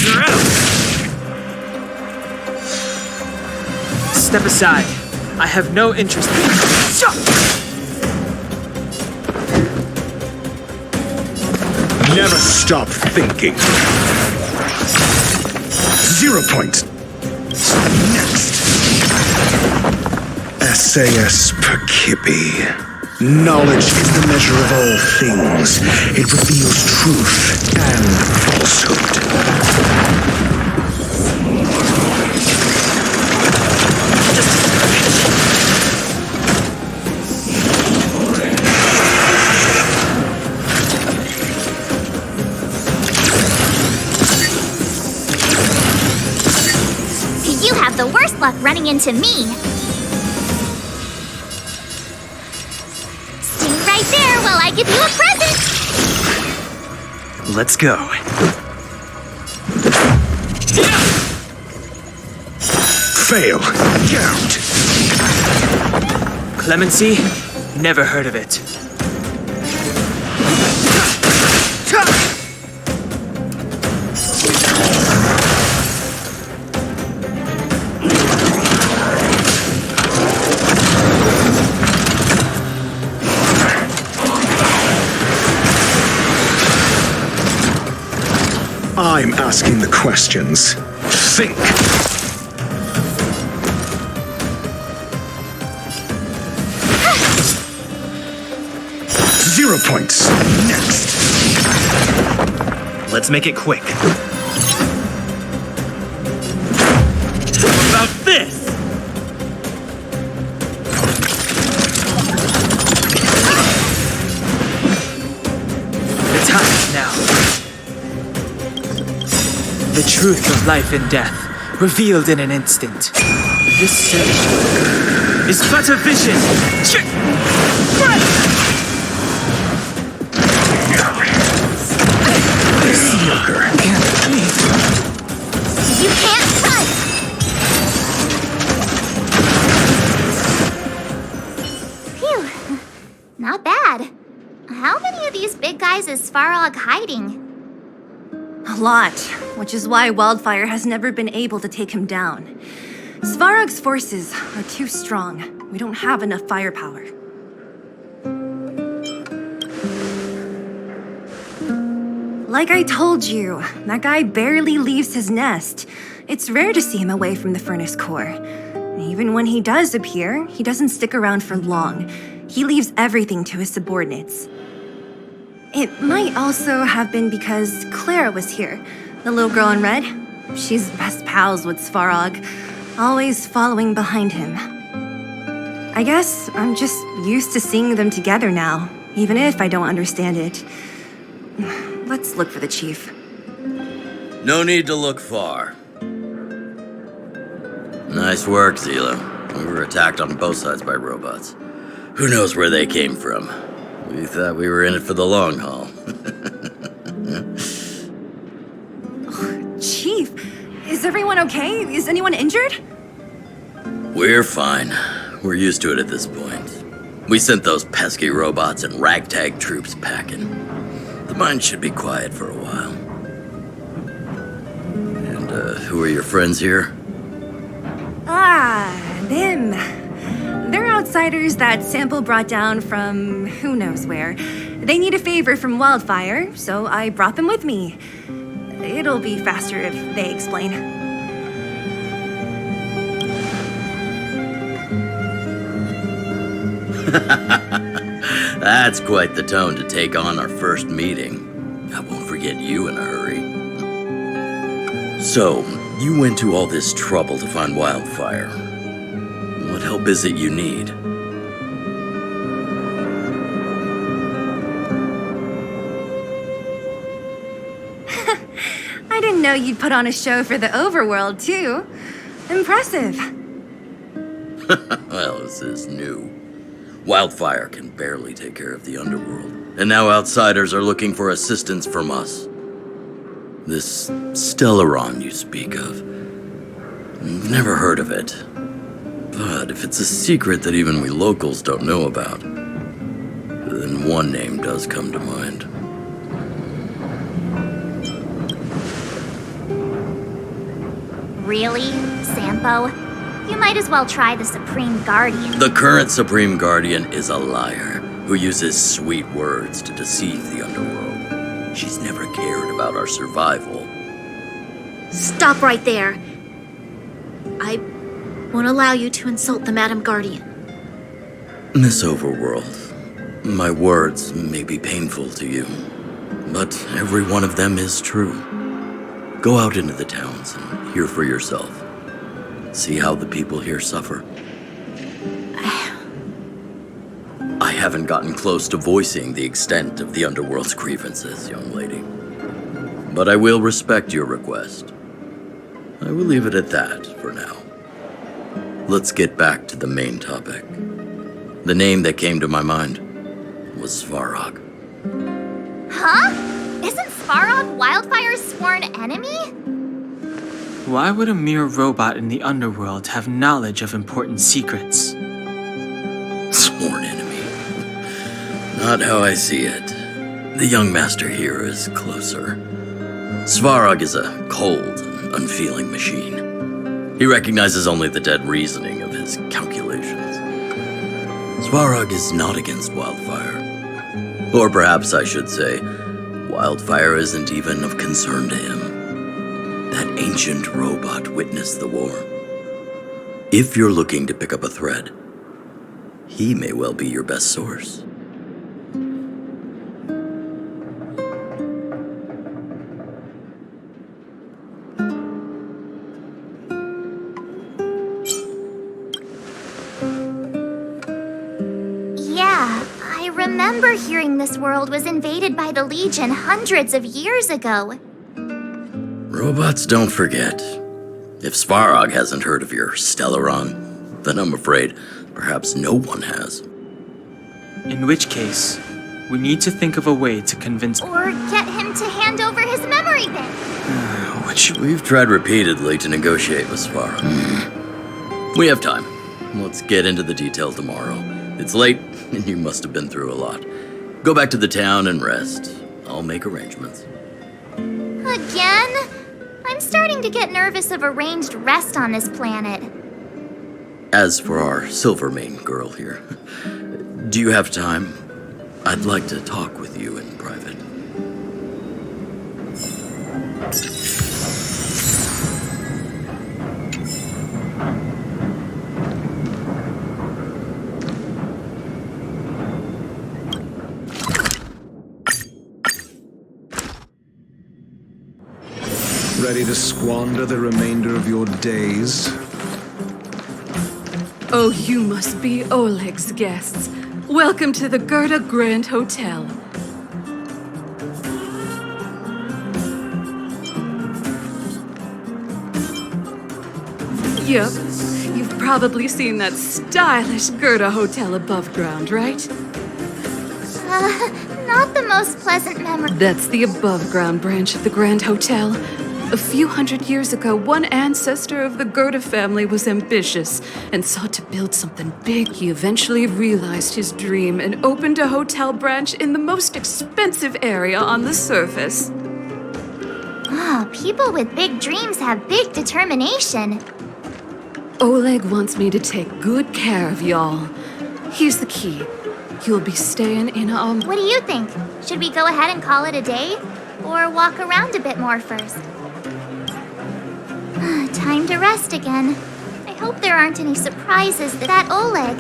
You're out! Step aside. I have no interest in... Never stop thinking. 0 point. Next. SAS Perkibi. Knowledge is the measure of all things. It reveals truth and falsehood. You have the worst luck running into me. Right there while I give you a present! Let's go. Fail. Count. Clemency? Never heard of it. I'm asking the questions. Think! Zero points. Next. Let's make it quick. How about this? The time is now. The truth of life and death, revealed in an instant. This search is but a vision. You can't touch! Phew, not bad. How many of these big guys is Svarog hiding? A lot, which is why Wildfire has never been able to take him down. Svarog's forces are too strong. We don't have enough firepower. Like I told you, that guy barely leaves his nest. It's rare to see him away from the furnace core. Even when he does appear, he doesn't stick around for long. He leaves everything to his subordinates. It might also have been because Clara was here, the little girl in red. She's best pals with Svarog, always following behind him. I guess I'm just used to seeing them together now, even if I don't understand it. Let's look for the chief. No need to look far. Nice work, Zila. We were attacked on both sides by robots. Who knows where they came from? We thought we were in it for the long haul. Chief, is everyone okay? Is anyone injured? We're fine. We're used to it at this point. We sent those pesky robots and ragtag troops packing. The mine should be quiet for a while. And, who are your friends here? Ah, them. They're outsiders that Sample brought down from who knows where. They need a favor from Wildfire, so I brought them with me. It'll be faster if they explain. That's quite the tone to take on our first meeting. I won't forget you in a hurry. So, you went to all this trouble to find Wildfire. What help is it you need? I didn't know you'd put on a show for the overworld, too. Impressive. Well, this is new. Wildfire can barely take care of the underworld, and now outsiders are looking for assistance from us. This Stellaron you speak of. Never heard of it. But if it's a secret that even we locals don't know about, then one name does come to mind. Really, Sampo? You might as well try the Supreme Guardian. The current Supreme Guardian is a liar who uses sweet words to deceive the underworld. She's never cared about our survival. Stop right there. I won't allow you to insult the Madam Guardian. Miss Overworld, my words may be painful to you, but every one of them is true. Go out into the towns and hear for yourself. See how the people here suffer. I haven't gotten close to voicing the extent of the Underworld's grievances, young lady. But I will respect your request. I will leave it at that for now. Let's get back to the main topic. The name that came to my mind was Svarog. Huh? Isn't Svarog Wildfire's sworn enemy? Why would a mere robot in the underworld have knowledge of important secrets? Sworn enemy. Not how I see it. The young master here is closer. Svarog is a cold and unfeeling machine. He recognizes only the dead reasoning of his calculations. Svarog is not against Wildfire. Or perhaps I should say, Wildfire isn't even of concern to him. That ancient robot witnessed the war. If you're looking to pick up a thread, he may well be your best source. Yeah, I remember hearing this world was invaded by the Legion hundreds of years ago. Robots don't forget. If Svarog hasn't heard of your Stellaron, then I'm afraid perhaps no one has. In which case, we need to think of a way to convince... Or get him to hand over his memory bank. We've tried repeatedly to negotiate with Svarog. We have time. Let's get into the detail tomorrow. It's late, and you must have been through a lot. Go back to the town and rest. I'll make arrangements. Again? I'm starting to get nervous of arranged rest on this planet. As for our Silvermane girl here, do you have time? I'd like to talk with you in private. Ready to squander the remainder of your days? Oh, you must be Oleg's guests. Welcome to the Gerda Grand Hotel. Yep, you've probably seen that stylish Gerda Hotel above ground, right? Not the most pleasant memory. That's the above ground branch of the Grand Hotel. A few hundred years ago, one ancestor of the Gerda family was ambitious and sought to build something big. He eventually realized his dream and opened a hotel branch in the most expensive area on the surface. Oh, people with big dreams have big determination. Oleg wants me to take good care of y'all. Here's the key. You'll be staying in a... What do you think? Should we go ahead and call it a day? Or walk around a bit more first? Time to rest again. I hope there aren't any surprises. That Oleg,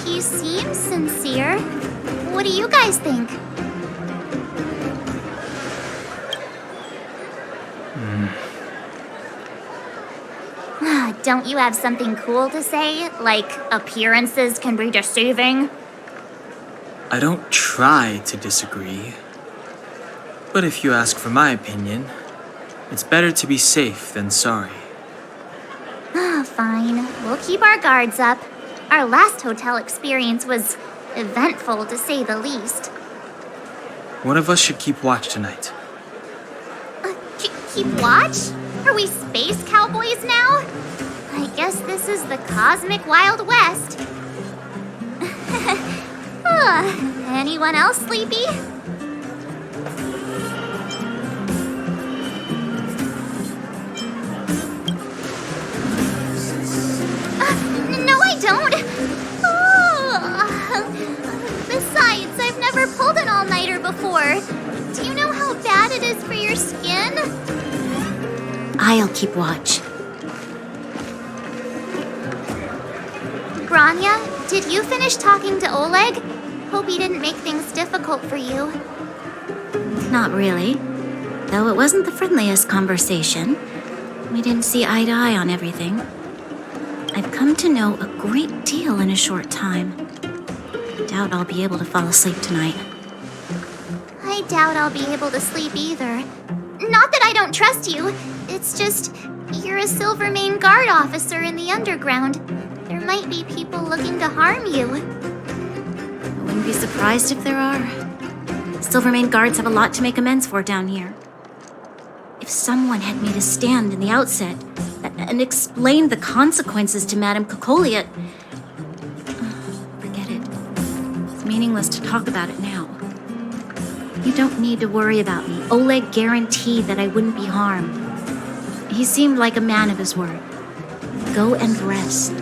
he seems sincere. What do you guys think? Don't you have something cool to say? Like appearances can be deceiving? I don't try to disagree. But if you ask for my opinion, it's better to be safe than sorry. Fine. We'll keep our guards up. Our last hotel experience was eventful, to say the least. One of us should keep watch tonight. Keep watch? Are we space cowboys now? I guess this is the cosmic Wild West. Anyone else sleepy? for? Do you know how bad it is for your skin? I'll keep watch. Grania, did you finish talking to Oleg? Hope he didn't make things difficult for you. Not really. Though it wasn't the friendliest conversation. We didn't see eye to eye on everything. I've come to know a great deal in a short time. Doubt I'll be able to fall asleep tonight. I doubt I'll be able to sleep either. Not that I don't trust you. It's just, you're a Silvermane Guard officer in the underground. There might be people looking to harm you. I wouldn't be surprised if there are. Silvermane Guards have a lot to make amends for down here. If someone had made a stand in the outset and explained the consequences to Madame Cocolia, forget it. It's meaningless to talk about it now. You don't need to worry about me. Oleg guaranteed that I wouldn't be harmed. He seemed like a man of his word. Go and rest.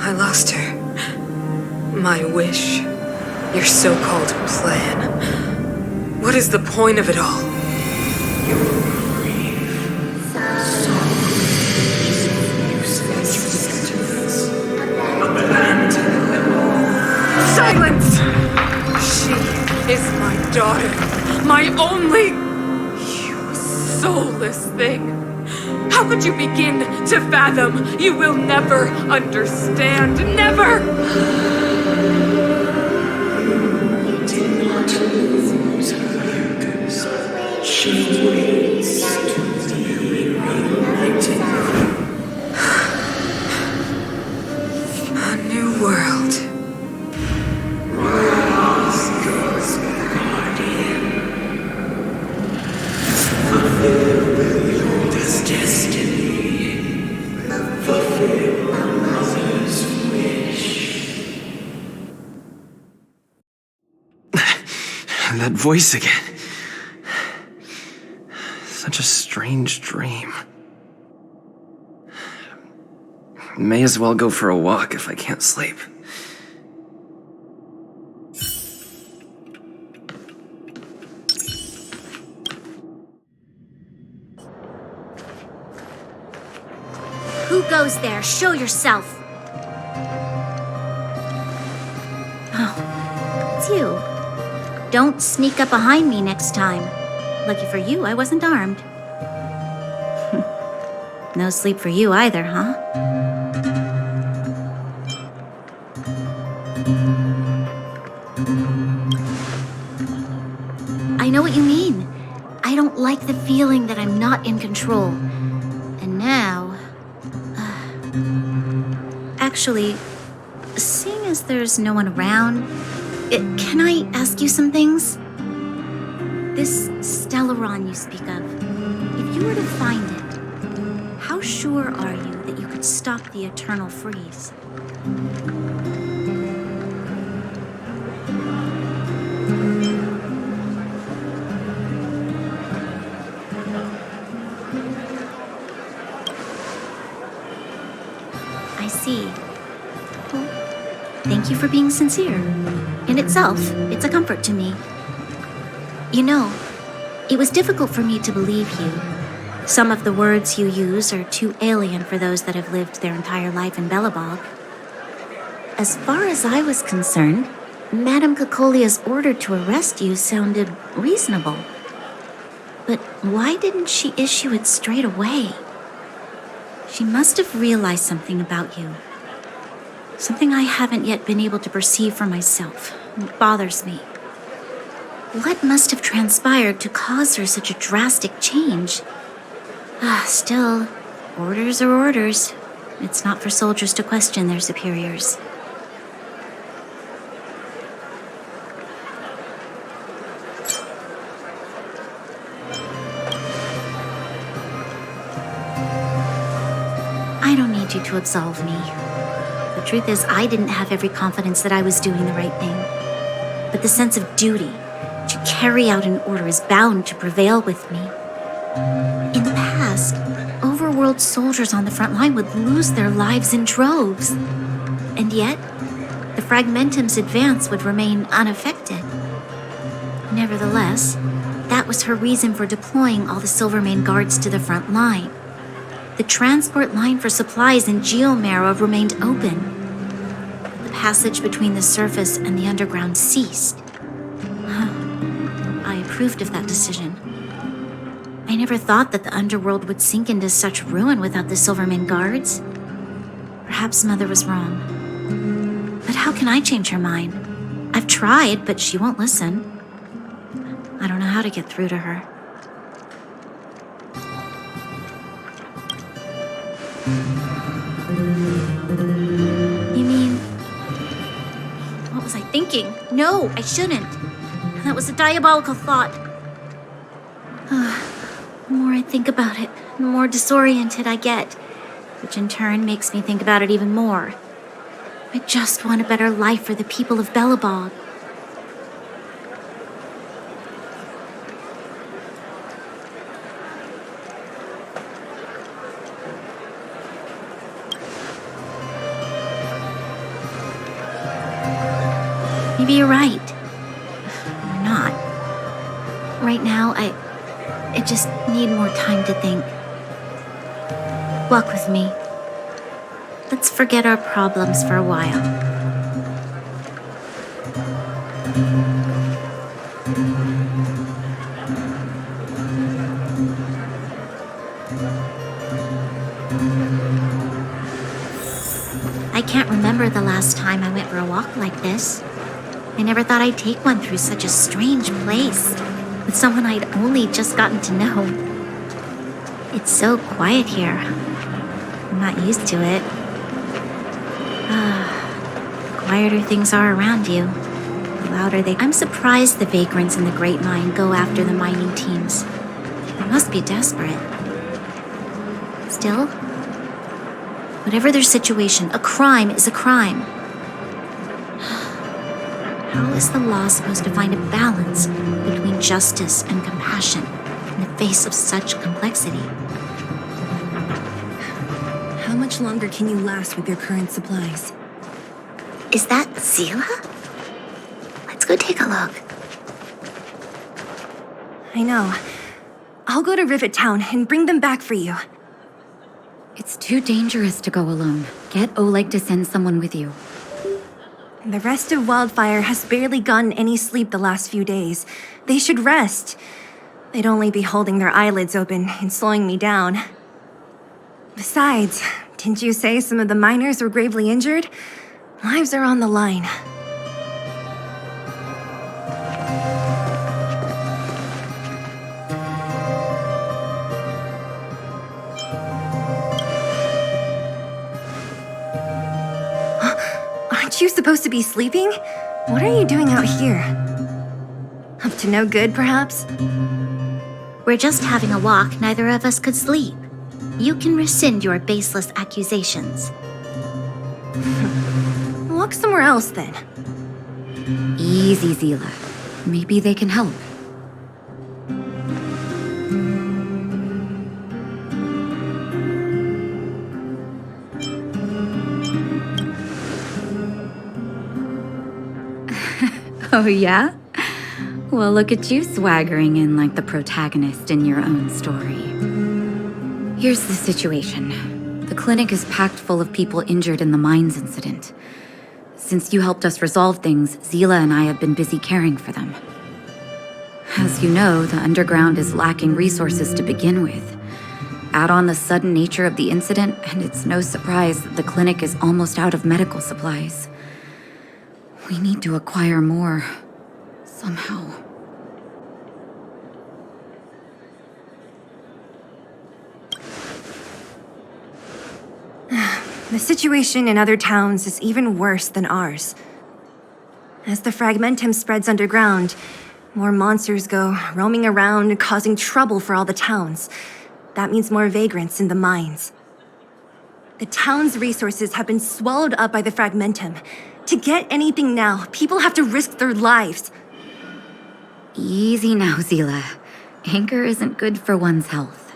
I lost her. My wish. Your so-called plan. What is the point of it all? Silence! She is my daughter. My only... You soulless thing. How could you begin to fathom? You will never understand. Never! A new world. That voice again. Such a strange dream. May as well go for a walk if I can't sleep. Who goes there? Show yourself. Oh, it's you. Don't sneak up behind me next time. Lucky for you, I wasn't armed. No sleep for you either, huh? I know what you mean. I don't like the feeling that I'm not in control. And now... Actually, seeing as there's no one around, can I ask you some things? This Stellaron you speak of, if you were to find it, how sure are you that you could stop the eternal freeze? I see. Well, thank you for being sincere. In itself, it's a comfort to me. You know, it was difficult for me to believe you. Some of the words you use are too alien for those that have lived their entire life in Belobog. As far as I was concerned, Madame Cocolia's order to arrest you sounded reasonable. But why didn't she issue it straight away? She must have realized something about you. Something I haven't yet been able to perceive for myself. It bothers me. What must have transpired to cause her such a drastic change? Still, orders are orders. It's not for soldiers to question their superiors. I don't need you to absolve me. The truth is, I didn't have every confidence that I was doing the right thing. But the sense of duty to carry out an order is bound to prevail with me. In the past, overworld soldiers on the front line would lose their lives in droves. And yet, the Fragmentum's advance would remain unaffected. Nevertheless, that was her reason for deploying all the Silvermane guards to the front line. The transport line for supplies in Geomera remained open. The passage between the surface and the underground ceased. I approved of that decision. I never thought that the underworld would sink into such ruin without the Silvermane guards. Perhaps Mother was wrong. But how can I change her mind? I've tried, but she won't listen. I don't know how to get through to her. You mean... What was I thinking? No, I shouldn't. That was a diabolical thought. The more I think about it, the more disoriented I get, which in turn makes me think about it even more. I just want a better life for the people of Belobog. Maybe you're right. Or not. Right now, I just need more time to think. Walk with me. Let's forget our problems for a while. I can't remember the last time I went for a walk like this. I never thought I'd take one through such a strange place, with someone I'd only just gotten to know. It's so quiet here. I'm not used to it. The quieter things are around you, the louder they... I'm surprised the vagrants in the Great Mine go after the mining teams. They must be desperate. Still, whatever their situation, a crime is a crime. How is the law supposed to find a balance between justice and compassion in the face of such complexity? How much longer can you last with your current supplies? Is that Zila? Let's go take a look. I know. I'll go to Rivet Town and bring them back for you. It's too dangerous to go alone. Get Oleg to send someone with you. The rest of Wildfire has barely gotten any sleep the last few days. They should rest. They'd only be holding their eyelids open and slowing me down. Besides, didn't you say some of the miners were gravely injured? Lives are on the line. Aren't you supposed to be sleeping? What are you doing out here? Up to no good, perhaps? We're just having a walk. Neither of us could sleep. You can rescind your baseless accusations. Walk somewhere else, then. Easy, Zila. Maybe they can help. Oh, yeah? Well, look at you swaggering in like the protagonist in your own story. Here's the situation. The clinic is packed full of people injured in the mines incident. Since you helped us resolve things, Zila and I have been busy caring for them. As you know, the underground is lacking resources to begin with. Add on the sudden nature of the incident, and it's no surprise that the clinic is almost out of medical supplies. We need to acquire more, somehow. The situation in other towns is even worse than ours. As the fragmentum spreads underground, more monsters go roaming around, causing trouble for all the towns. That means more vagrants in the mines. The town's resources have been swallowed up by the fragmentum. To get anything now, people have to risk their lives. Easy now, Zila. Anger isn't good for one's health.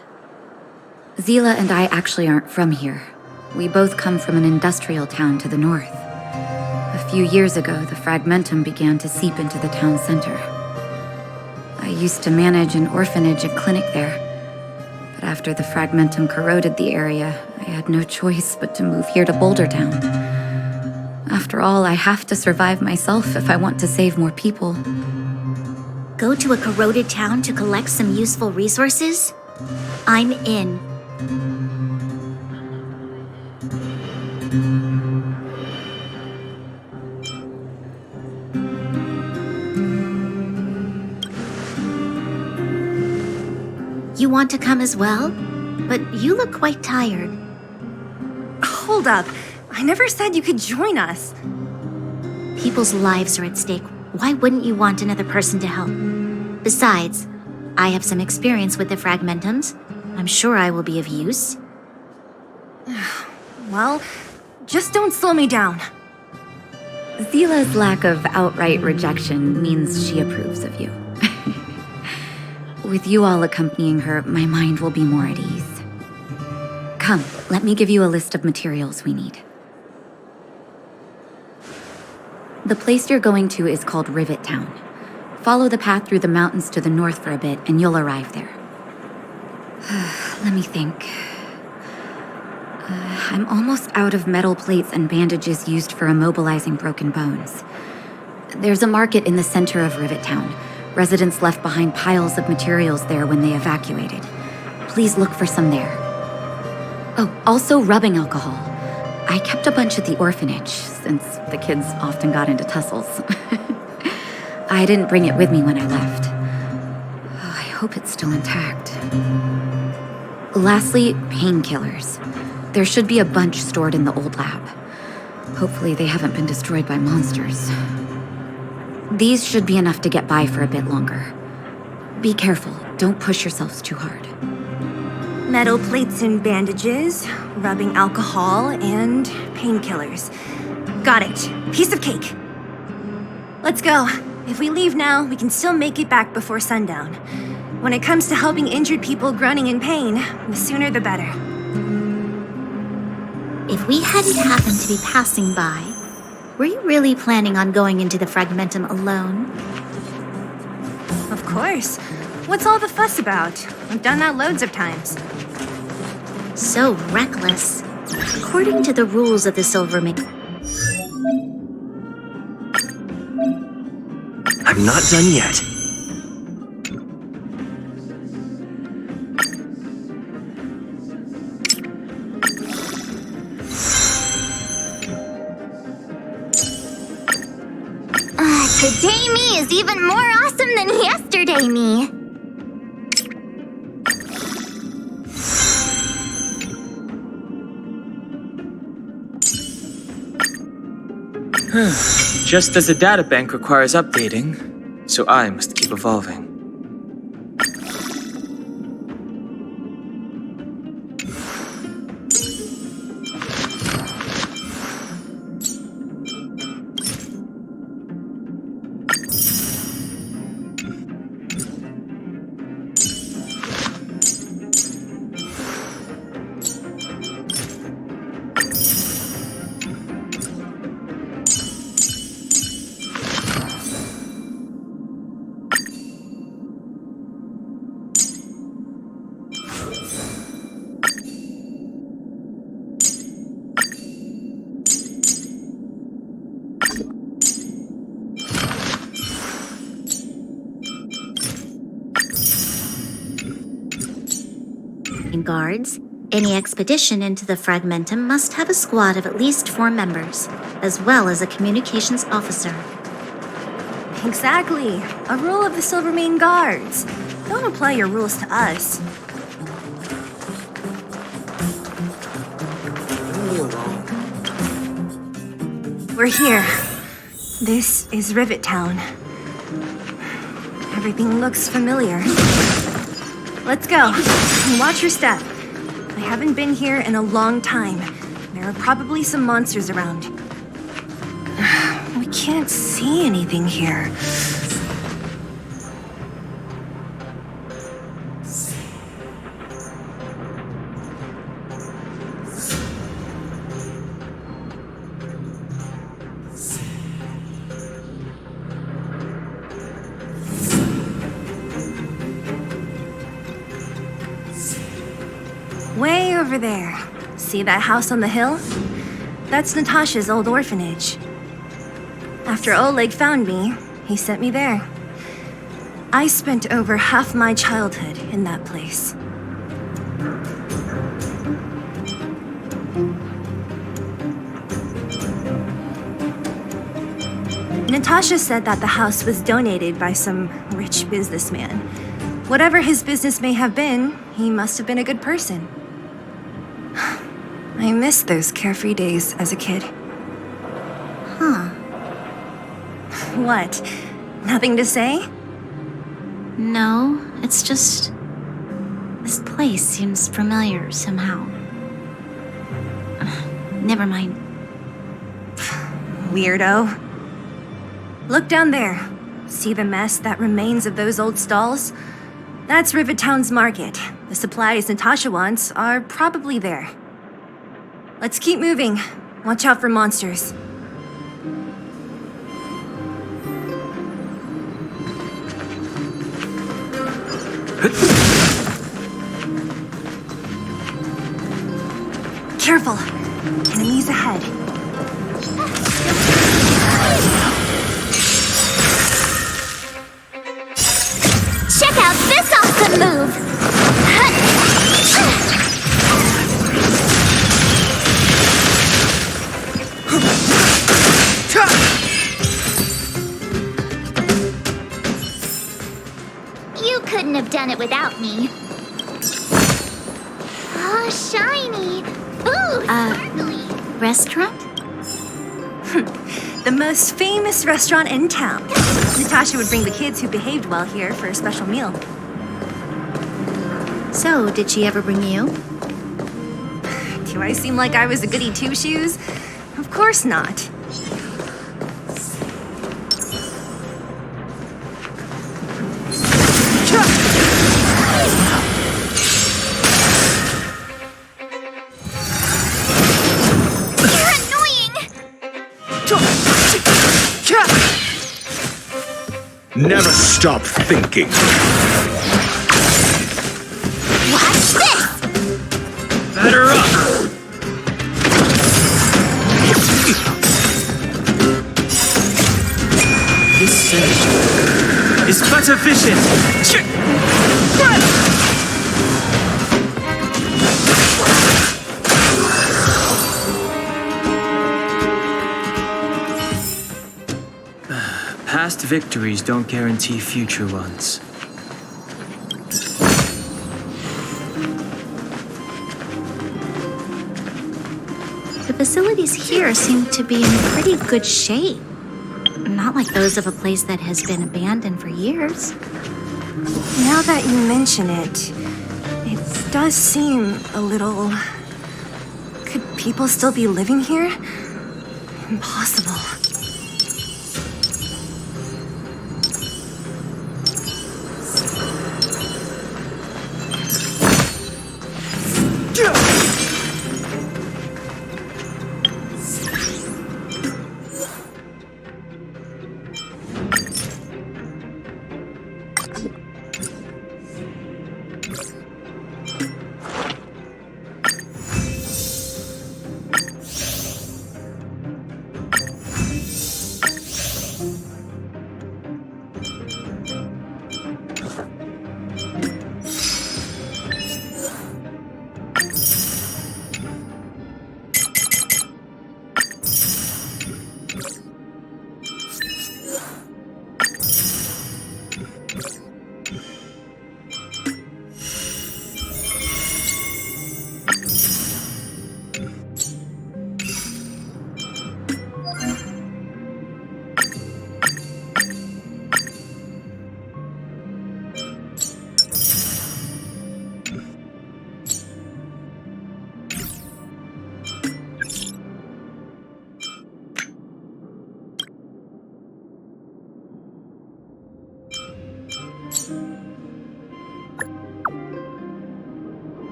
Zila and I actually aren't from here. We both come from an industrial town to the north. A few years ago, the fragmentum began to seep into the town center. I used to manage an orphanage and clinic there. But after the fragmentum corroded the area, I had no choice but to move here to Boulder Town. After all, I have to survive myself if I want to save more people. Go to a corroded town to collect some useful resources? I'm in. You want to come as well? But you look quite tired. Hold up. I never said you could join us. People's lives are at stake. Why wouldn't you want another person to help? Besides, I have some experience with the fragmentums. I'm sure I will be of use. Well, just don't slow me down. Zila's lack of outright rejection means she approves of you. With you all accompanying her, my mind will be more at ease. Come, let me give you a list of materials we need. The place you're going to is called Rivet Town. Follow the path through the mountains to the north for a bit, and you'll arrive there. Let me think. I'm almost out of metal plates and bandages used for immobilizing broken bones. There's a market in the center of Rivet Town. Residents left behind piles of materials there when they evacuated. Please look for some there. Oh, also rubbing alcohol. I kept a bunch at the orphanage, since the kids often got into tussles. I didn't bring it with me when I left. Oh, I hope it's still intact. Lastly, painkillers. There should be a bunch stored in the old lab. Hopefully they haven't been destroyed by monsters. These should be enough to get by for a bit longer. Be careful, don't push yourselves too hard. Metal plates and bandages, rubbing alcohol, and painkillers. Got it. Piece of cake. Let's go. If we leave now, we can still make it back before sundown. When it comes to helping injured people groaning in pain, the sooner the better. If we hadn't happened to be passing by, were you really planning on going into the Fragmentum alone? Of course. What's all the fuss about? I've done that loads of times. So reckless. According to the rules of the Silvermane, I'm not done yet. today me is even more awesome than yesterday me. Just as a databank requires updating, so I must keep evolving. Guards, any expedition into the Fragmentum must have a squad of at least 4 members, as well as a communications officer. Exactly. A rule of the Silvermane Guards. Don't apply your rules to us. We're here. This is Rivet Town. Everything looks familiar. Let's go. And watch your step. I haven't been here in a long time. There are probably some monsters around. We can't see anything here. Way over there. See that house on the hill? That's Natasha's old orphanage. After Oleg found me, he sent me there. I spent over half my childhood in that place. Natasha said that the house was donated by some rich businessman. Whatever his business may have been, he must have been a good person. I miss those carefree days as a kid. Huh. What? Nothing to say? No, it's just... this place seems familiar somehow. Never mind. Weirdo. Look down there. See the mess that remains of those old stalls? That's Rivet Town's market. The supplies Natasha wants are probably there. Let's keep moving. Watch out for monsters. Careful! Enemies ahead. Check out this awesome move! You couldn't have done it without me. Oh, shiny! Ooh, sparkly! Restaurant? The most famous restaurant in town. Natasha would bring the kids who behaved well here for a special meal. So, did she ever bring you? Do I seem like I was a goody two-shoes? Of course not. Never stop thinking. Watch this! Batter up! This synergy is but efficient! Past victories don't guarantee future ones. The facilities here seem to be in pretty good shape. Not like those of a place that has been abandoned for years. Now that you mention it, it does seem a little... Could people still be living here? Impossible.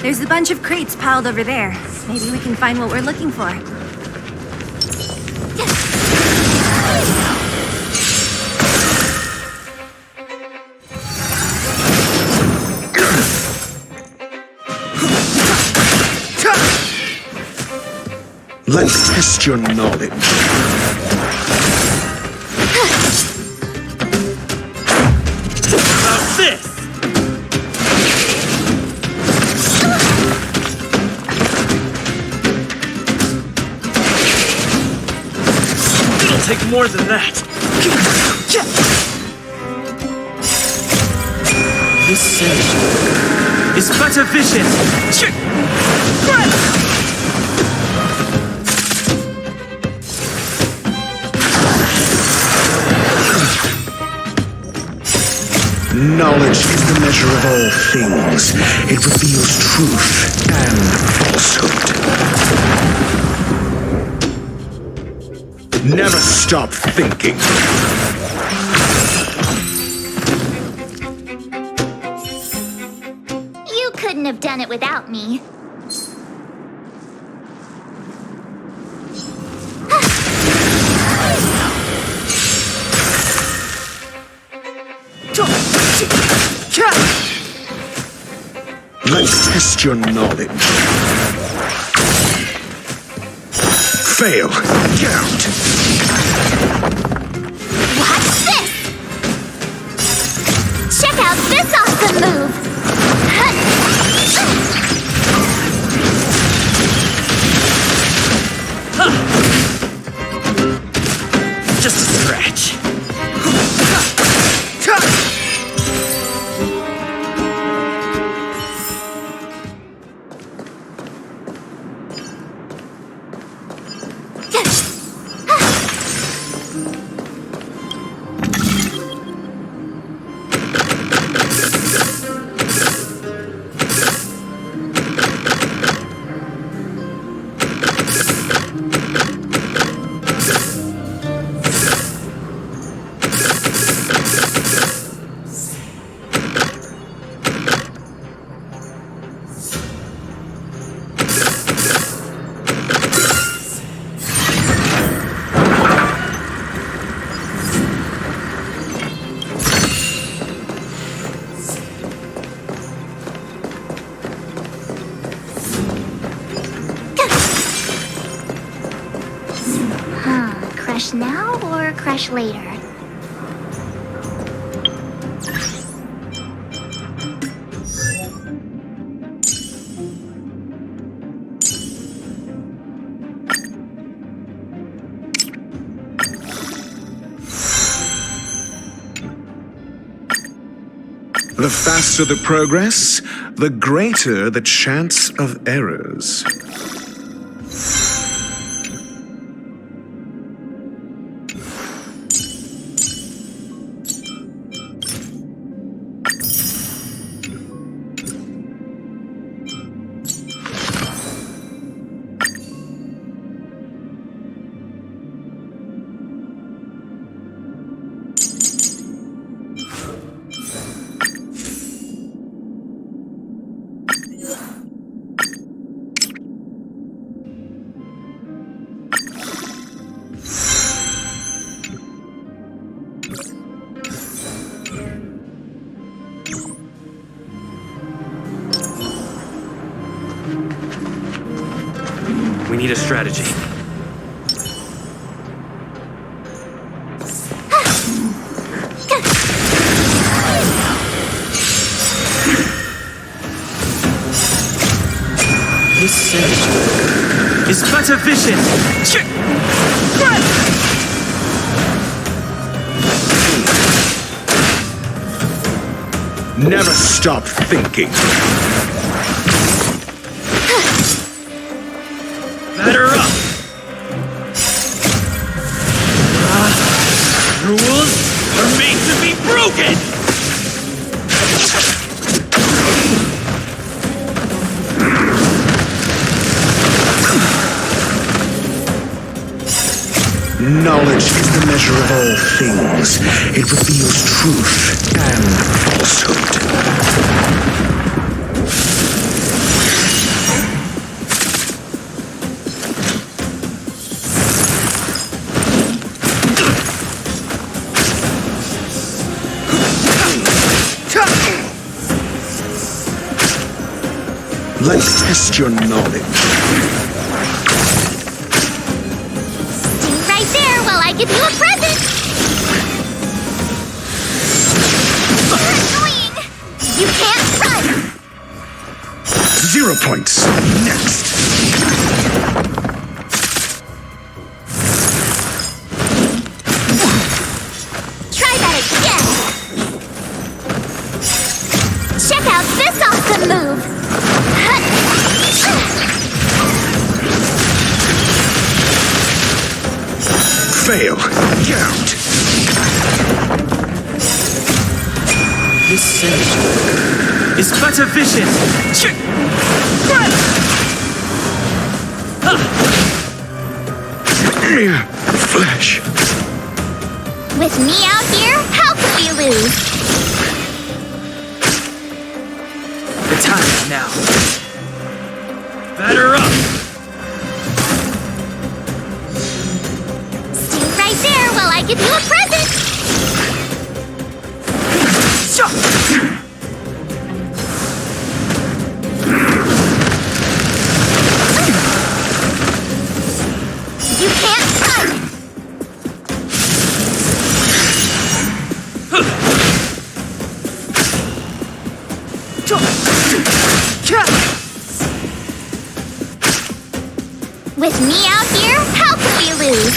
There's a bunch of crates piled over there. Maybe we can find what we're looking for. Let's test your knowledge. How's this? It'll take more than that. This sage is but a vision. Knowledge is the measure of all things. It reveals truth and falsehood. Never stop thinking. You couldn't have done it without me. Let's test your knowledge. Fail. Count. Watch this! Check out this awesome move! Just a scratch. Crush now or crush later? The faster the progress, the greater the chance of errors. We need a strategy. This sage is but a vision. Never stop thinking. Batter up. Rules are made to be broken. Knowledge is the measure of all things. It reveals truth and falsehood. Let's test your knowledge. Stay right there while I give you a present! You're annoying! You can't run! 0 points. Next. Try that again! Check out this awesome move! Fail. Get out. This synergy is but a vision. Mere flesh. With me out here, how could we lose? The time is now. Batter up. Stay right there while I give you a present! You can't run! With me out here, how could we lose?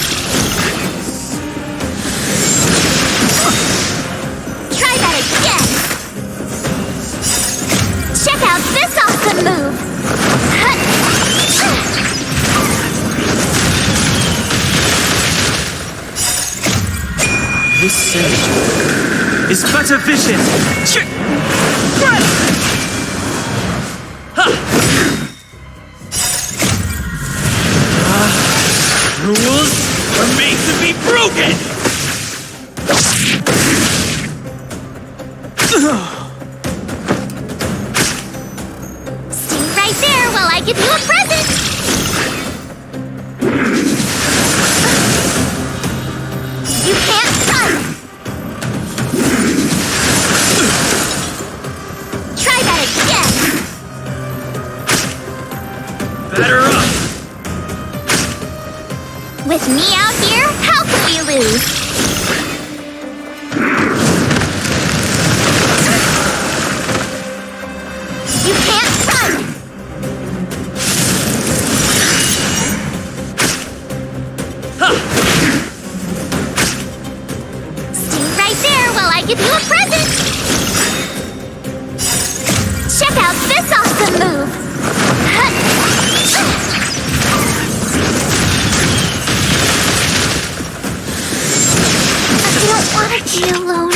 Try that again! Check out this awesome move! This synergy is but a vision. Rules are made to be broken. Stay right there while I give you a present! You can't run! Try that again! Batter up. With me out here, how could we lose? You can't run! Stay right there while I give you a present! Check out this awesome move! I don't want to be alone.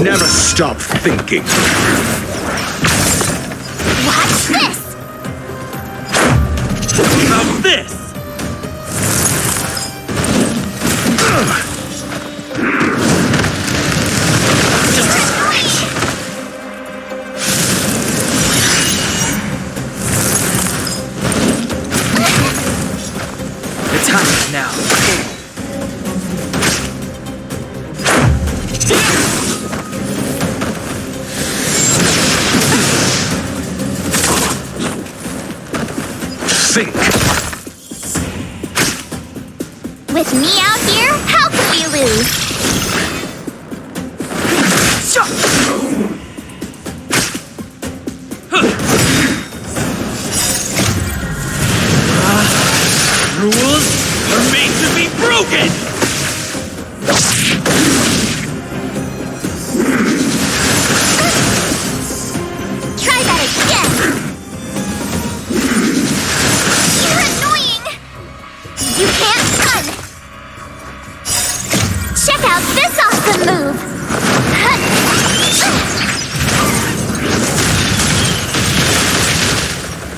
Never stop thinking. Watch this! About this! The time is now. Think. With me out here, how can we lose? Rules are made to be broken! Try that again! You're annoying! You can't run! Check out this awesome move!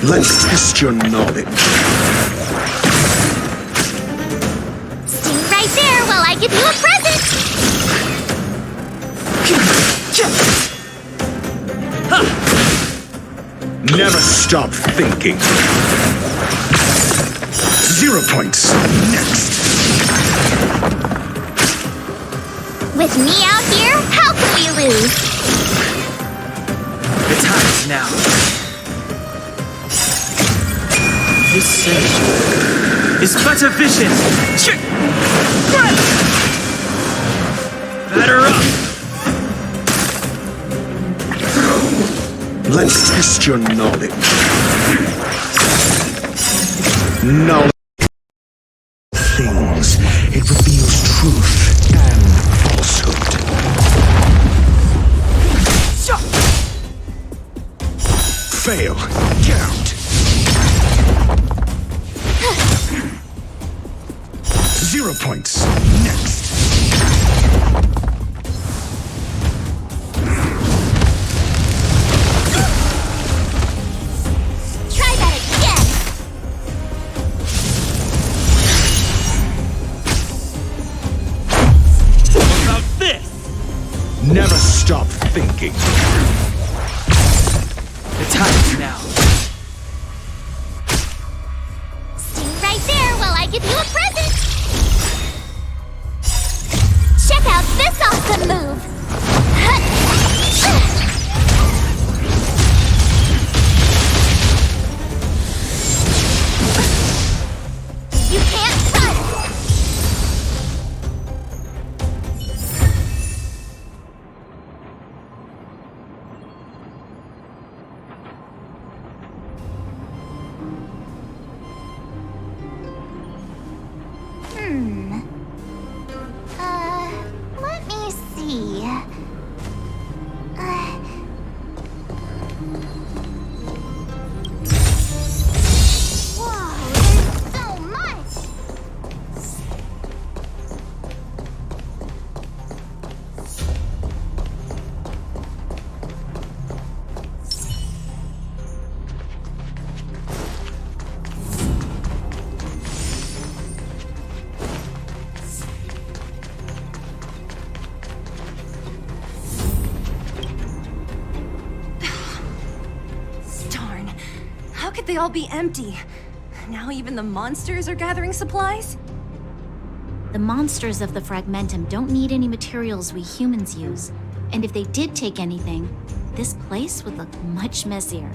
Let's test your knowledge. Stay right there while I give you a present! Never stop thinking. 0 points. Next. With me out here, how can we lose? The time is now. This sage is but a vision. Check! Batter up! Let's test your knowledge. Knowledge. Things. It reveals truth and falsehood. Fail. Get out. 0 points. Next. Try that again! About this! Never stop thinking. The time is now. Stay right there while I give you a present! Check out this awesome move! You can't run! Let me see. Whoa, there's so much! Darn. How could they all be empty? Now even the monsters are gathering supplies? The monsters of the Fragmentum don't need any materials we humans use. And if they did take anything, this place would look much messier.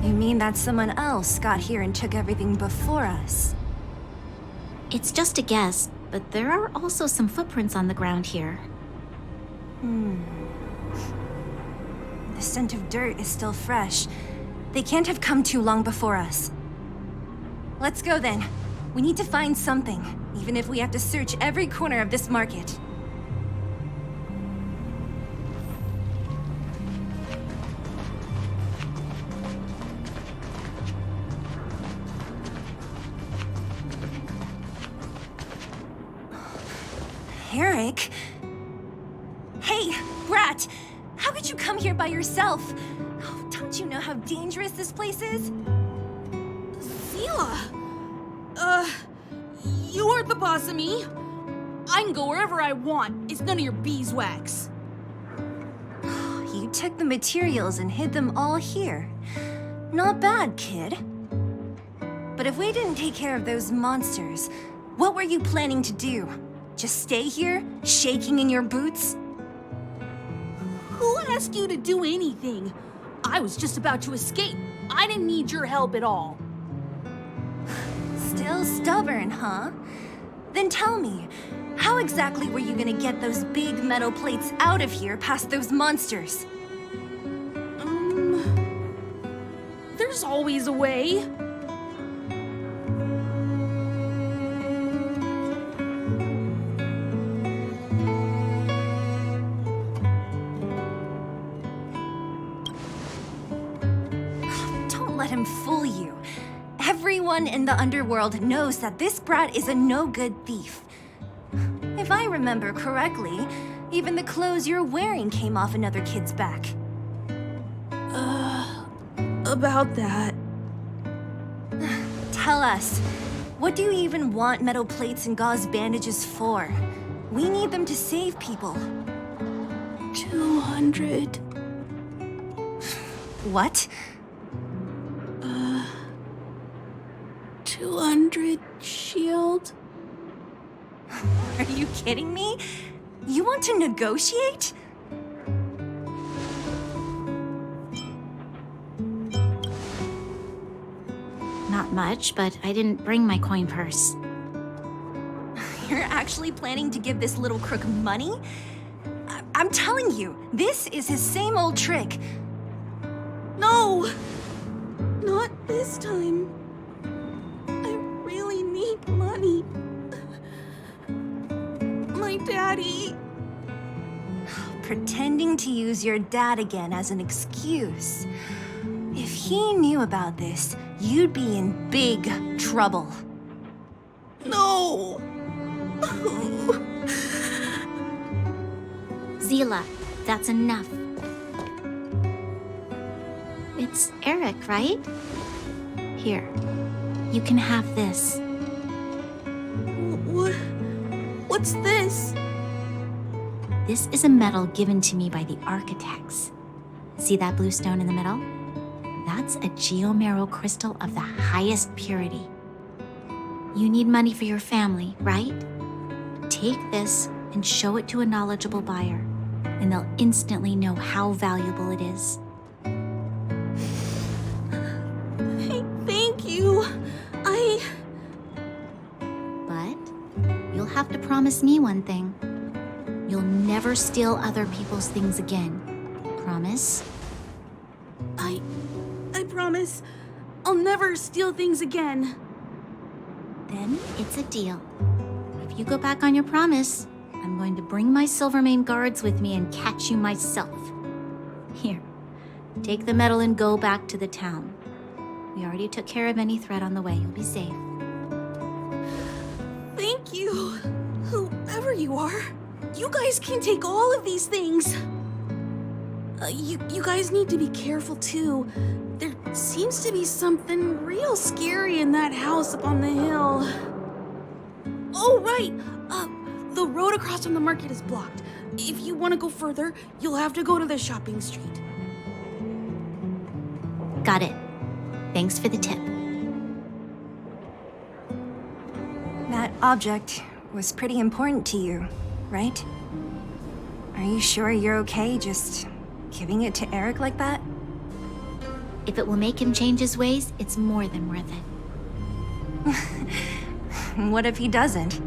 You mean that someone else got here and took everything before us? It's just a guess, but there are also some footprints on the ground here. The scent of dirt is still fresh. They can't have come too long before us. Let's go then. We need to find something, even if we have to search every corner of this market. Eric? Hey, Brat! How could you come here by yourself? Oh, don't you know how dangerous this place is? Zila! You aren't the boss of me. I can go wherever I want. It's none of your beeswax. You took the materials and hid them all here. Not bad, kid. But if we didn't take care of those monsters, what were you planning to do? Just stay here, shaking in your boots? Who asked you to do anything? I was just about to escape. I didn't need your help at all. Still stubborn, huh? Then tell me, how exactly were you gonna get those big metal plates out of here past those monsters? There's always a way. Don't let him fool you. Everyone in the underworld knows that this brat is a no-good thief. If I remember correctly, even the clothes you're wearing came off another kid's back. About that. Tell us, what do you even want metal plates and gauze bandages for? We need them to save people. 200. What? 200 shield. Are you kidding me? You want to negotiate? Not much, but I didn't bring my coin purse. You're actually planning to give this little crook money? I'm telling you, this is his same old trick. No! Not this time. I really need money. My daddy. Pretending to use your dad again as an excuse. If he knew about this, you'd be in big trouble. No! Zila, that's enough. It's Eric, right? Here, you can have this. What's this? This is a medal given to me by the architects. See that blue stone in the middle? That's a geomerald crystal of the highest purity. You need money for your family, right? Take this and show it to a knowledgeable buyer, and they'll instantly know how valuable it is. Thank you. But you'll have to promise me one thing. You'll never steal other people's things again. Promise? I promise. I'll never steal things again. Then it's a deal. If you go back on your promise, I'm going to bring my Silvermane guards with me and catch you myself. Here, take the medal and go back to the town. We already took care of any threat on the way. You'll be safe. Thank you. Whoever you are, you guys can take all of these things. You guys need to be careful too. There seems to be something real scary in that house up on the hill. Oh, right. The road across from the market is blocked. If you want to go further, you'll have to go to the shopping street. Got it. Thanks for the tip. That object was pretty important to you, right? Are you sure you're okay just giving it to Eric like that? If it will make him change his ways, it's more than worth it. What if he doesn't?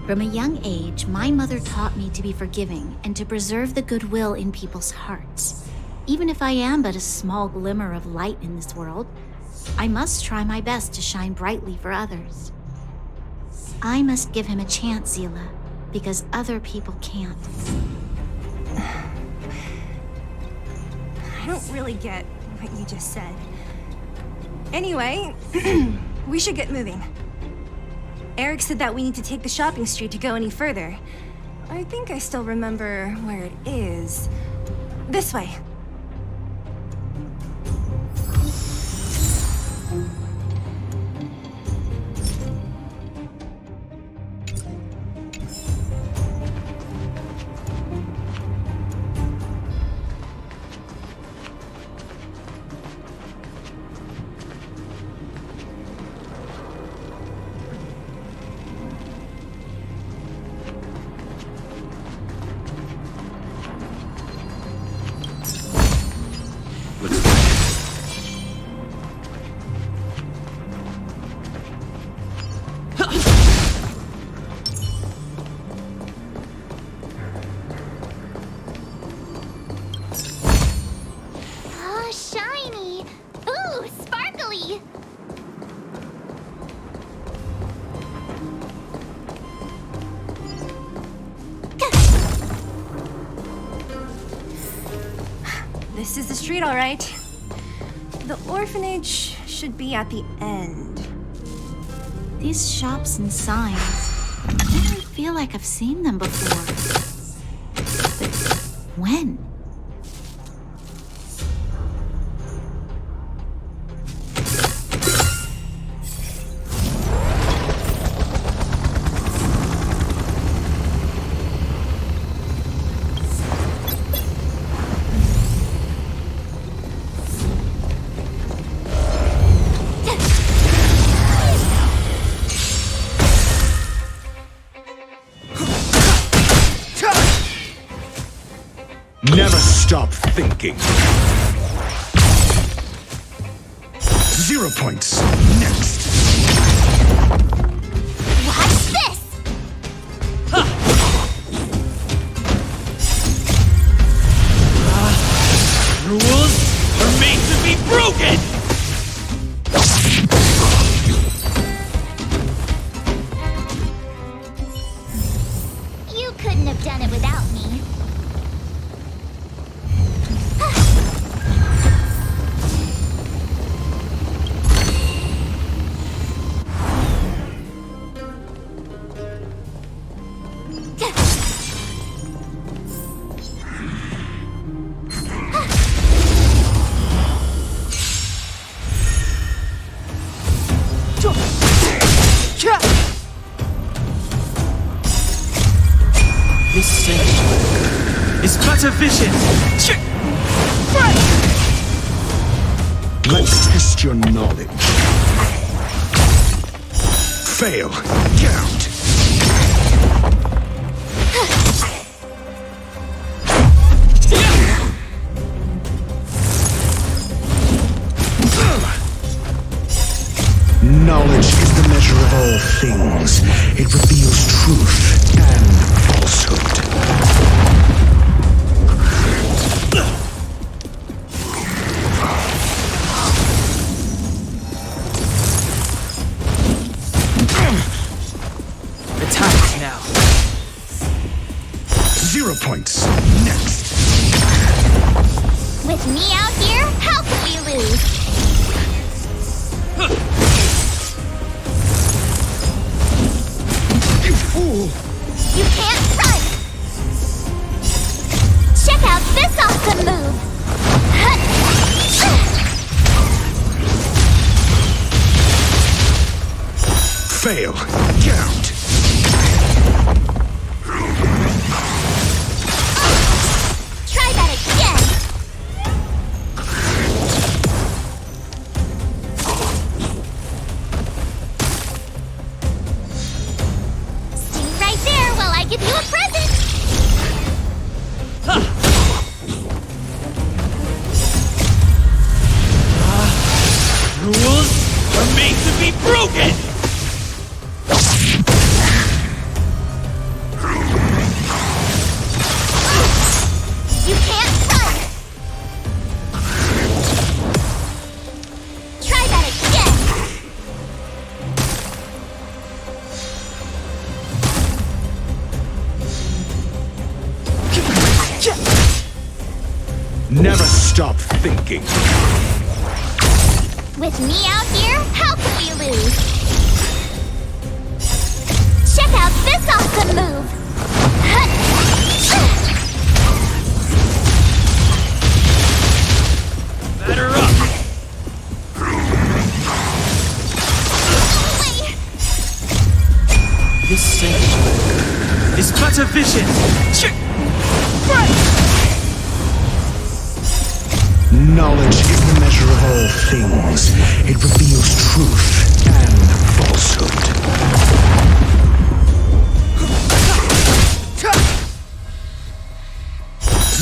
From a young age, my mother taught me to be forgiving and to preserve the goodwill in people's hearts. Even if I am but a small glimmer of light in this world, I must try my best to shine brightly for others. I must give him a chance, Zila, because other people can't. I don't really get what you just said. Anyway, we should get moving. Eric said that we need to take the shopping street to go any further. I think I still remember where it is. This way. Oh, shiny! Ooh, sparkly! This is the street, all right. The orphanage should be at the end. These shops and signs, I really feel like I've seen them before. But when? Never stop thinking. 0 points. Next. Watch this! Rules are made to be broken! You couldn't have done it without me. This sanctuary is but a vision! Let's test your knowledge. Fail. Count. Knowledge is the measure of all things. It reveals truth and falsehood. The time is now. 0 points. Next. With me out here, how can we lose? You fool! You can't run! Check out this awesome move! Fail. Count. Try that again! Stay right there while I give you a present! Rules are made to be broken! You can't run! Try that again! Never stop thinking. With me out here, how can we lose? Check out this awesome move! This sanctuary is but a vision. Knowledge is the measure of all things. It reveals truth and falsehood.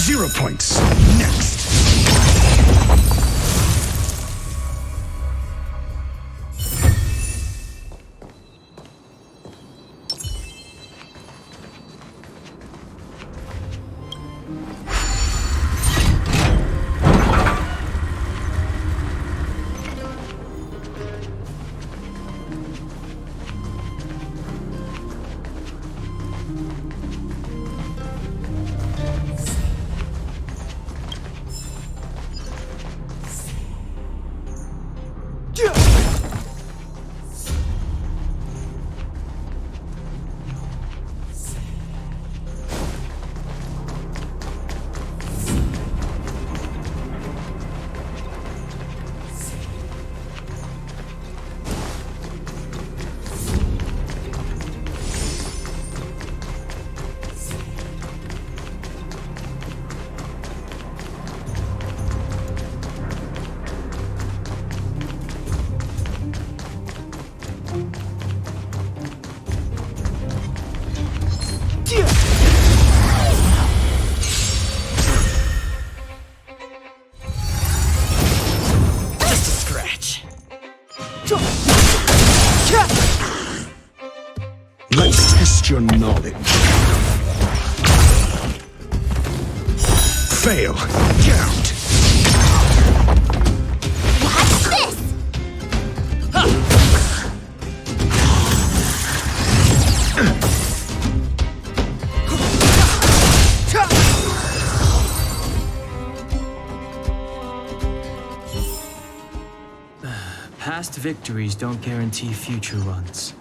0 points. Next. Let's test your knowledge. Fail. Count. Watch this! Past victories don't guarantee future ones.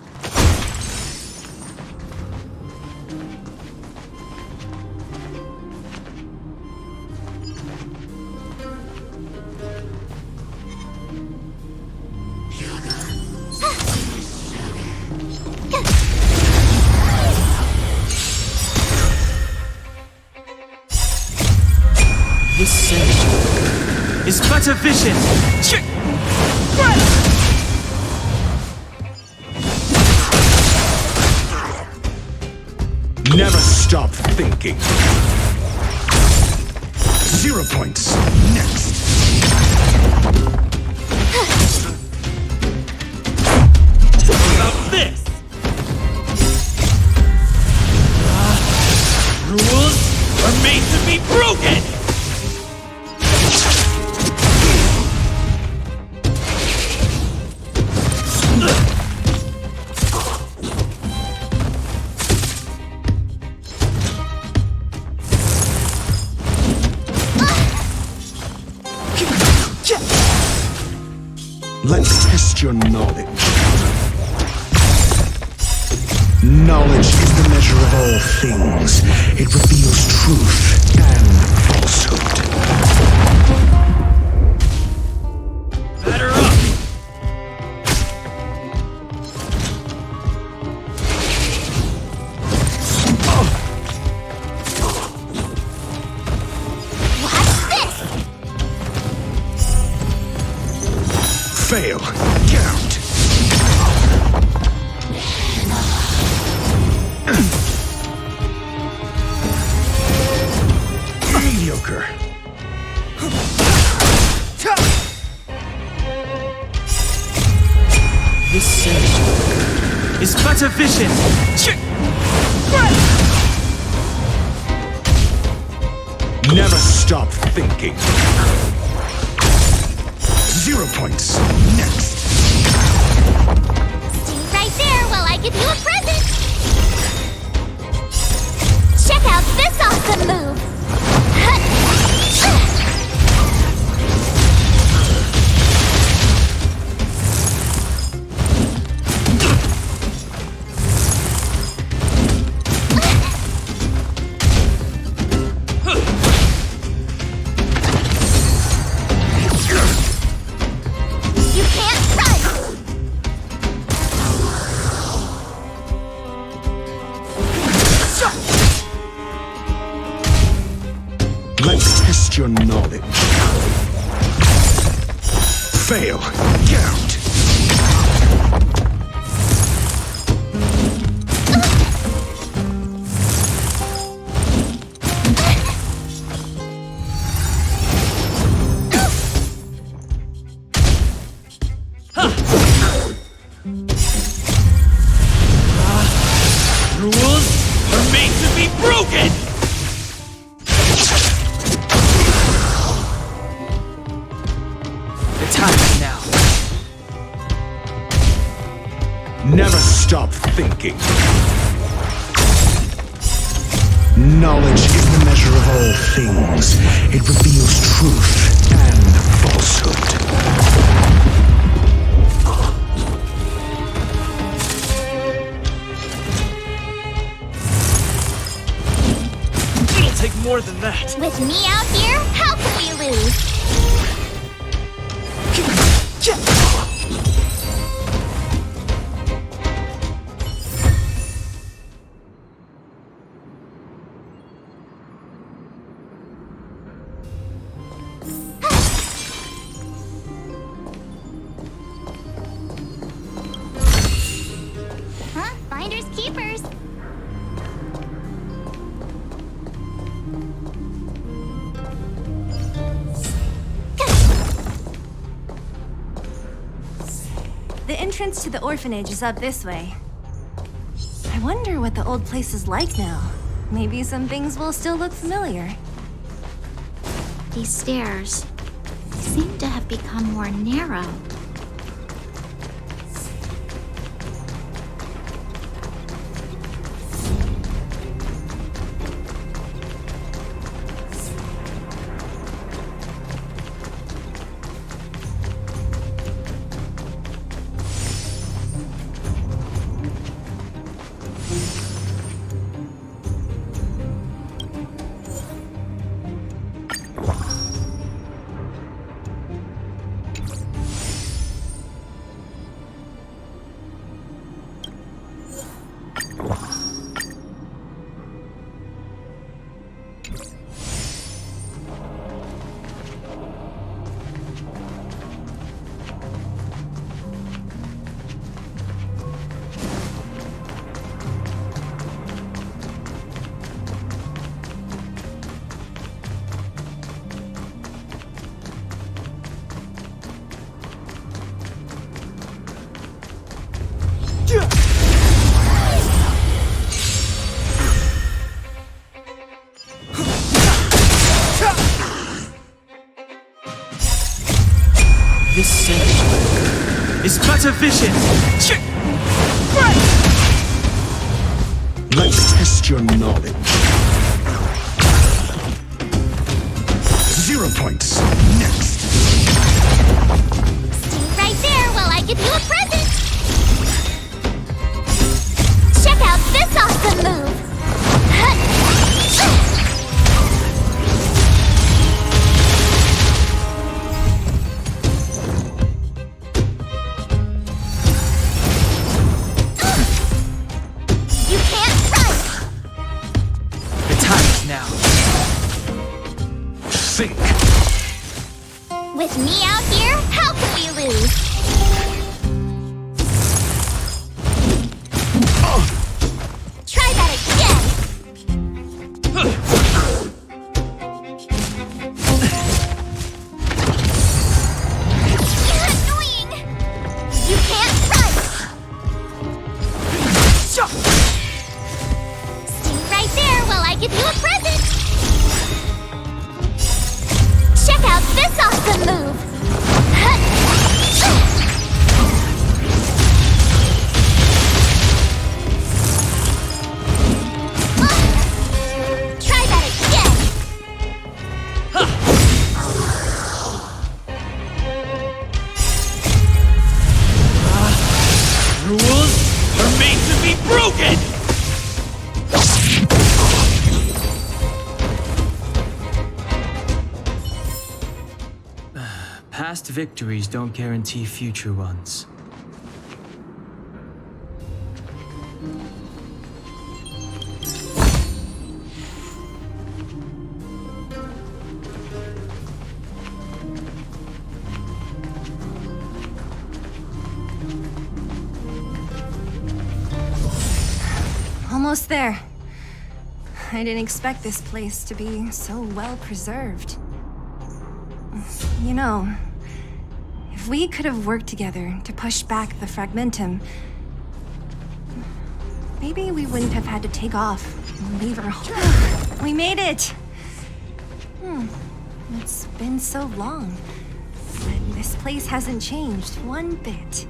This sanctuary is but a vision. Never stop thinking. 0 points. Next. What about this? Rules are made to be broken! Let's test your knowledge. Knowledge is the measure of all things. It reveals truth and falsehood. Batter up! Fail. Count. Mediocre. This sanctuary is but a vision. Never stop thinking. 0 points. Next. Stay right there while I give you a present! Check out this awesome move! You can't run! Let's test your knowledge. Fail. Get out. Rules are made to be broken! The time is now. Never stop thinking. Knowledge is the measure of all things. It reveals truth and falsehood. It'll take more than that. With me out here, how can we lose? Huh? Finders keepers. The entrance to the orphanage is up this way. I wonder what the old place is like now. Maybe some things will still look familiar. These stairs seem to have become more narrow. This sanctuary is but a vision. Let's test your knowledge. 0 points. Next. Stay right there while I give you a present. Check out this awesome move. You can't run. The time is now. Think. With me out here, how can we lose? Try that again. You're annoying. You can't run. Stay right there while I give you a present. Check out this awesome move. Try that again. Rules are made to be broken! Past victories don't guarantee future ones. almost there. I didn't expect this place to be so well preserved. You know, if we could have worked together to push back the Fragmentum, maybe we wouldn't have had to take off and leave our home. We made it! It's been so long, but this place hasn't changed one bit.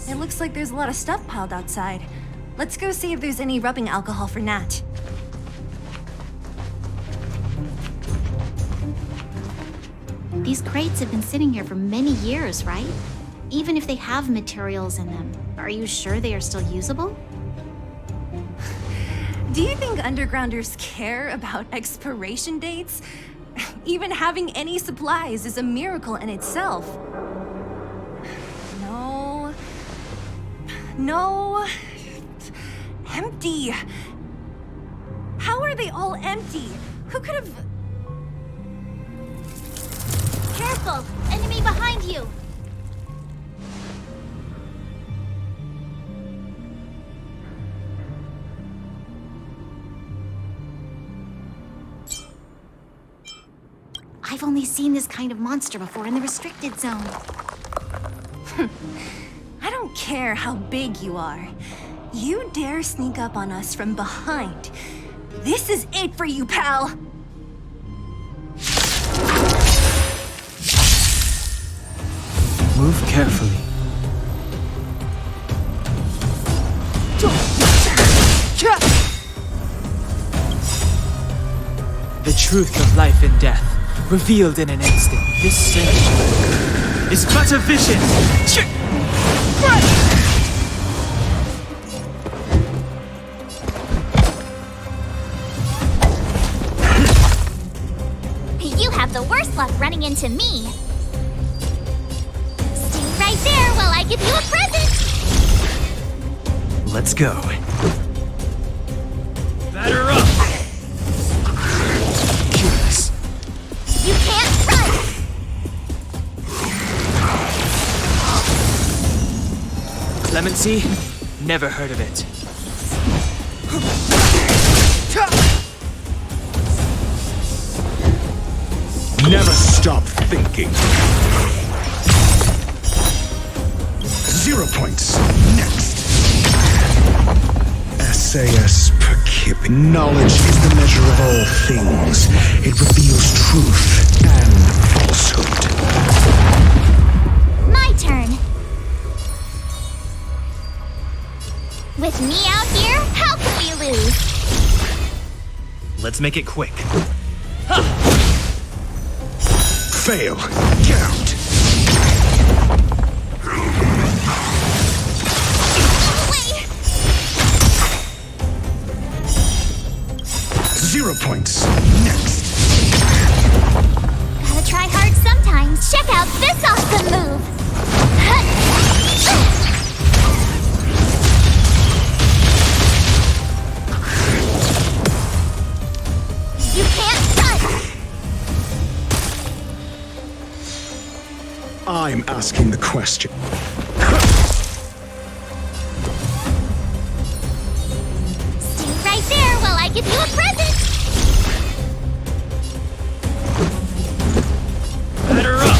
It looks like there's a lot of stuff piled outside. Let's go see if there's any rubbing alcohol for Nat. These crates have been sitting here for many years, right? Even if they have materials in them, are you sure they are still usable? Do you think undergrounders care about expiration dates? Even having any supplies is a miracle in itself. No. Empty. How are they all empty? Who could have... Careful! Enemy behind you! I've only seen this kind of monster before in the restricted zone. I don't care how big you are. You dare sneak up on us from behind. This is it for you, pal! Move carefully. The truth of life and death, revealed in an instant. This sin is but a vision. You have the worst luck running into me. Stay right there while I give you a present. Let's go. Batter up. Curious. You can't run. Clemency? Never heard of it. Never stop thinking. 0 points. Next. SAS per kip. Knowledge is the measure of all things. It reveals truth and falsehood. My turn. With me out here, how can we lose? Let's make it quick. Fail. Get out. Wait. 0 points. Next. Gotta try hard sometimes. Check out this awesome move. You can't run. I'm asking the question. Stay right there while I give you a present. Batter up.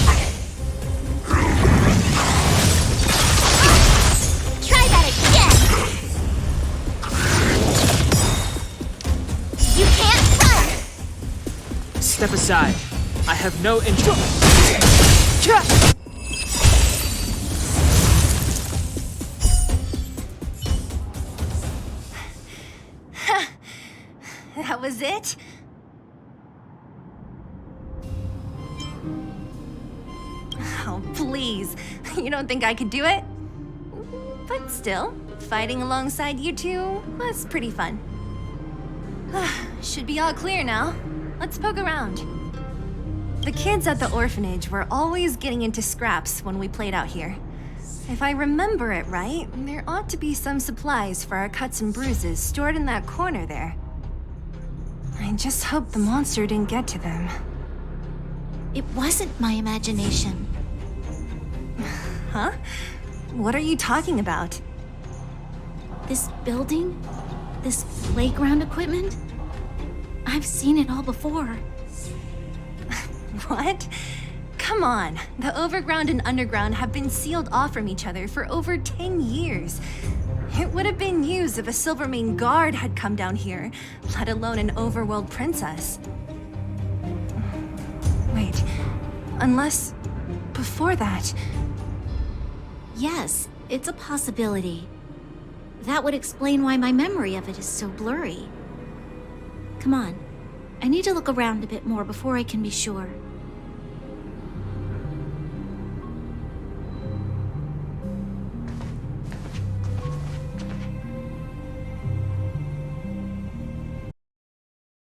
Try that again. You can't run. Step aside. I have no interest. That was it? Oh, please. You don't think I could do it? But still, fighting alongside you two was pretty fun. Should be all clear now. Let's poke around. The kids at the orphanage were always getting into scraps when we played out here. If I remember it right, there ought to be some supplies for our cuts and bruises stored in that corner there. I just hope the monster didn't get to them. It wasn't my imagination. Huh? What are you talking about? This building? This playground equipment? I've seen it all before. What? Come on. The overground and underground have been sealed off from each other for over 10 years. It would have been used if a Silvermane guard had come down here, let alone an overworld princess. Wait, unless before that... Yes, it's a possibility. That would explain why my memory of it is so blurry. Come on, I need to look around a bit more before I can be sure.